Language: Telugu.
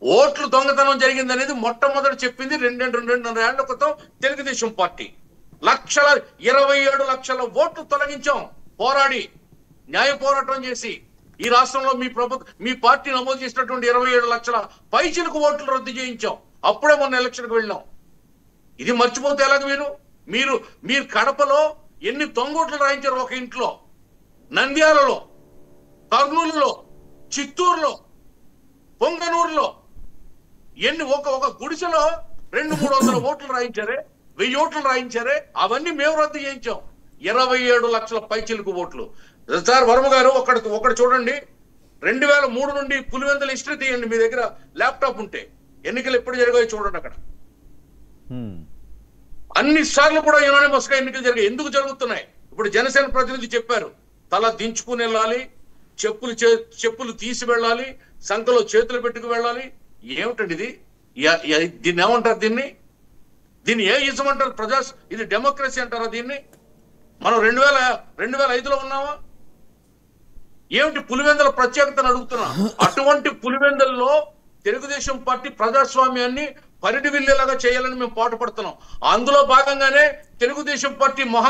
ఓట్లు దొంగతనం జరిగింది అనేది మొట్టమొదటి చెప్పింది రెండున్నర ఏళ్ల క్రితం తెలుగుదేశం పార్టీ. 27 లక్షల ఓట్లు తొలగించాం పోరాడి, న్యాయ పోరాటం చేసి. ఈ రాష్ట్రంలో మీ పార్టీ నమోదు చేసినటువంటి 27 లక్షల పైచిలకు ఓట్లు రద్దు చేయించాం. అప్పుడే మొన్న ఎలక్షన్కి వెళ్ళాం. ఇది మర్చిపోతే ఎలాగ మీరు కడపలో ఎన్ని దొంగోట్లు రాయించారు? ఒక ఇంట్లో, నంద్యాలలో, కర్నూలులో, చిత్తూరులో, పొంగనూరులో ఒక గుడిసెలో 200-300 ఓట్లు రాయించారే, 1000 ఓట్లు రాయించారే. అవన్నీ మేము రద్దు చేయించాం. 27 లక్షల పైచిలకు ఓట్లు. సార్ వర్మ గారు ఒకటి చూడండి, 2003 నుండి పులివెందుల హిస్టరీ తీయండి. మీ దగ్గర ల్యాప్టాప్ ఉంటే ఎన్నికలు ఎప్పుడు జరిగాయో చూడండి. అక్కడ అన్ని సార్లు కూడా యునానిమస్ గా ఎన్నికలు జరిగాయి. ఎందుకు జరుగుతున్నాయి? ఇప్పుడు జనసేన ప్రతినిధి చెప్పారు, తల దించుకుని వెళ్ళాలి, చెప్పులు తీసి వెళ్ళాలి, సంఖలో చేతులు పెట్టుకు వెళ్ళాలి. ఏమిటండి ఇది? దీన్ని ఏమంటారు? దీన్ని ఏ ఇజం అంటారు? ఇది డెమోక్రసీ అంటారా దీన్ని? మనం 2005లో ఉన్నామా? ఏమిటి పులివెందుల ప్రత్యేకతను అడుగుతున్నా. అటువంటి పులివెందుల్లో తెలుగుదేశం పార్టీ ప్రజాస్వామ్యాన్ని పరిడివిల్లేలాగా చేయాలని మేము పాటుపడుతున్నాం. అందులో భాగంగానే తెలుగుదేశం పార్టీ